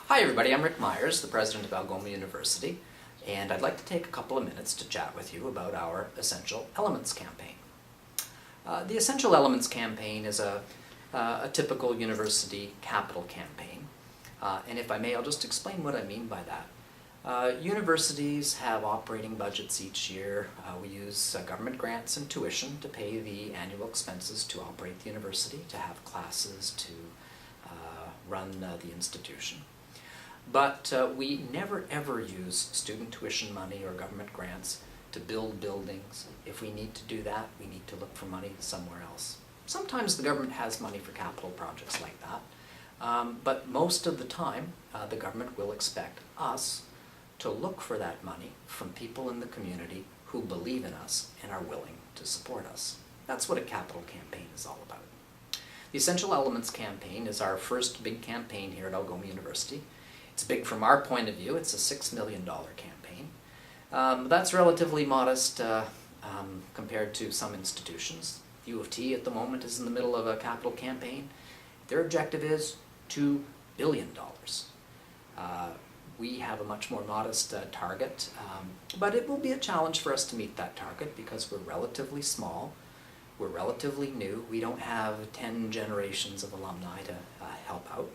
Hi everybody, I'm Rick Myers, the president of Algoma University, and I'd like to take a couple of minutes to chat with you about our Essential Elements campaign. The Essential Elements campaign is a typical university capital campaign, and if I may, I'll just explain what I mean by that. Universities have operating budgets each year. We use government grants and tuition to pay the annual expenses to operate the university, to have classes, to run the institution. But we never ever use student tuition money or government grants to build buildings. If we need to do that, we need to look for money somewhere else. Sometimes the government has money for capital projects like that, but most of the time the government will expect us to look for that money from people in the community who believe in us and are willing to support us. That's what a capital campaign is all about. The Essential Elements campaign is our first big campaign here at Algoma University. It's big from our point of view. It's a $6 million campaign. That's relatively modest compared to some institutions. U of T at the moment is in the middle of a capital campaign. Their objective is $2 billion. We have a much more modest target, but it will be a challenge for us to meet that target because we're relatively small, we're relatively new, we don't have 10 generations of alumni to help out.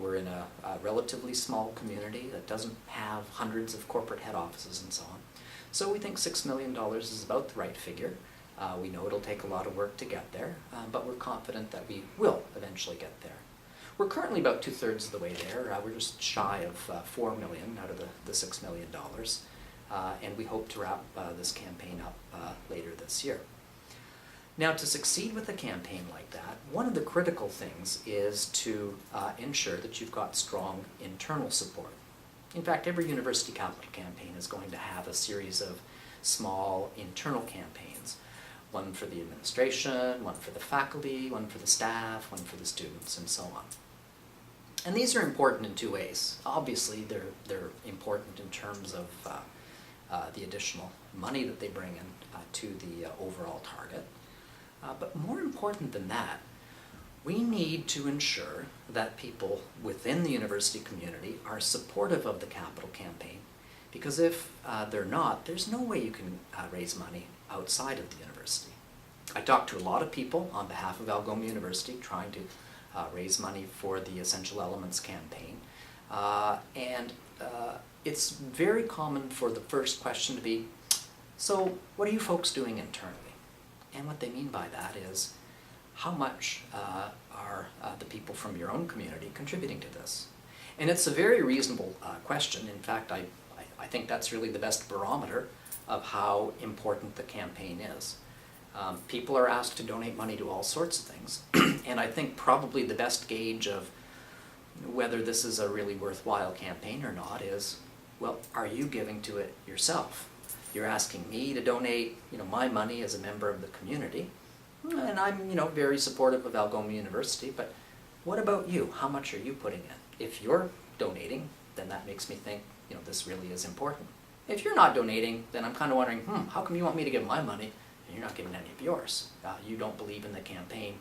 We're in a relatively small community that doesn't have hundreds of corporate head offices and so on. So we think $6 million is about the right figure. We know it'll take a lot of work to get there, but we're confident that we will eventually get there. We're currently about 2/3 of the way there. We're just shy of $4 million out of the $6 million, and we hope to wrap this campaign up later this year. Now, to succeed with a campaign like that, one of the critical things is to ensure that you've got strong internal support. In fact, every university capital campaign is going to have a series of small internal campaigns. One for the administration, one for the faculty, one for the staff, one for the students, and so on. And these are important in two ways. Obviously, they're important in terms of the additional money that they bring in to the overall target. But more important than that, we need to ensure that people within the university community are supportive of the capital campaign, because if they're not, there's no way you can raise money outside of the university. I talked to a lot of people on behalf of Algoma University trying to raise money for the Essential Elements campaign, and it's very common for the first question to be, so what are you folks doing internally? And what they mean by that is, how much are the people from your own community contributing to this? And it's a very reasonable question. In fact, I think that's really the best barometer of how important the campaign is. People are asked to donate money to all sorts of things, and I think probably the best gauge of whether this is a really worthwhile campaign or not is, well, are you giving to it yourself? You're asking me to donate, my money as a member of the community, and I'm, very supportive of Algoma University, but what about you? How much are you putting in? If you're donating, then that makes me think, this really is important. If you're not donating, then I'm kind of wondering, how come you want me to give my money and you're not giving any of yours? You don't believe in the campaign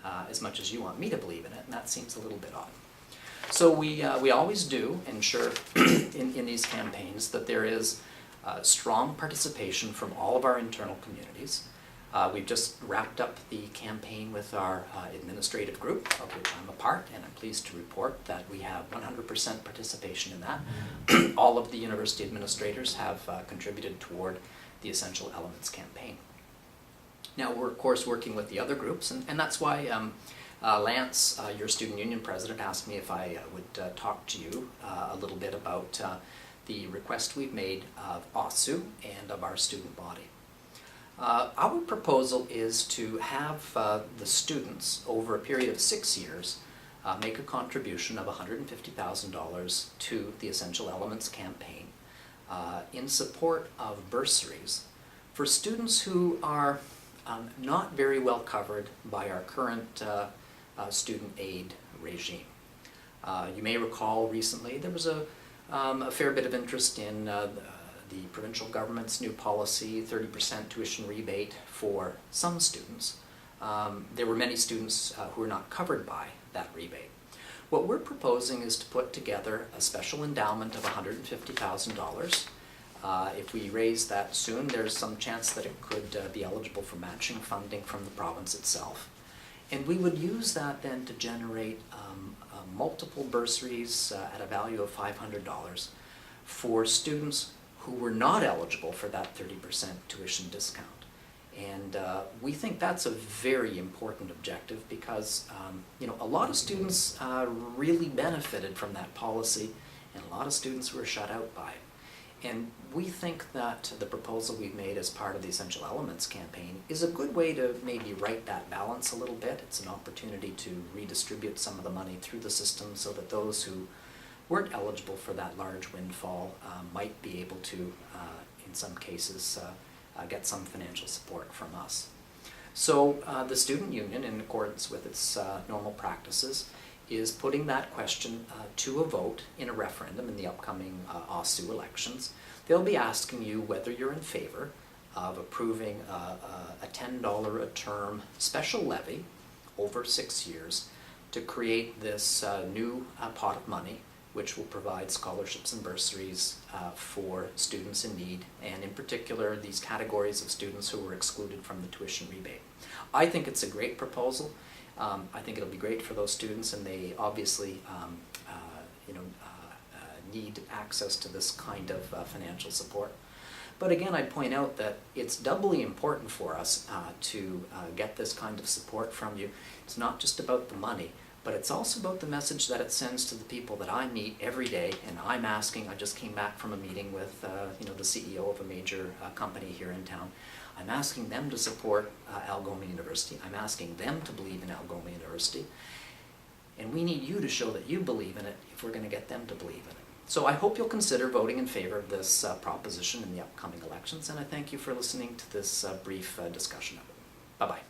as much as you want me to believe in it, and that seems a little bit odd. So we always do ensure in these campaigns that there is strong participation from all of our internal communities. We've just wrapped up the campaign with our administrative group, of which I'm a part, and I'm pleased to report that we have 100% participation in that. All of the university administrators have contributed toward the Essential Elements campaign. Now, we're of course working with the other groups, and that's why Lance, your student union president, asked me if I would talk to you a little bit about the request we've made of OSU and of our student body. Our proposal is to have the students, over a period of 6 years, make a contribution of $150,000 to the Essential Elements campaign in support of bursaries for students who are not very well covered by our current student aid regime. You may recall recently there was a fair bit of interest in the provincial government's new policy, 30% tuition rebate for some students. There were many students who were not covered by that rebate. What we're proposing is to put together a special endowment of $150,000. If we raise that soon, there's some chance that it could be eligible for matching funding from the province itself. And we would use that then to generate multiple bursaries at a value of $500 for students who were not eligible for that 30% tuition discount. And we think that's a very important objective because a lot of students really benefited from that policy, and a lot of students were shut out by it. And we think that the proposal we've made as part of the Essential Elements campaign is a good way to maybe right that balance a little bit. It's an opportunity to redistribute some of the money through the system so that those who weren't eligible for that large windfall might be able to, in some cases, get some financial support from us. So the Student Union, in accordance with its normal practices, is putting that question to a vote in a referendum in the upcoming OSU elections. They'll be asking you whether you're in favor of approving a $10 a term special levy over 6 years to create this new pot of money which will provide scholarships and bursaries for students in need, and in particular these categories of students who were excluded from the tuition rebate. I think it's a great proposal. I think it'll be great for those students, and they obviously need access to this kind of financial support. But again, I'd point out that it's doubly important for us to get this kind of support from you. It's not just about the money, but it's also about the message that it sends to the people that I meet every day. And I'm asking, I just came back from a meeting with the CEO of a major company here in town. I'm asking them to support Algoma University. I'm asking them to believe in Algoma University. And we need you to show that you believe in it if we're going to get them to believe in it. So I hope you'll consider voting in favor of this proposition in the upcoming elections, and I thank you for listening to this brief discussion of it. Bye-bye.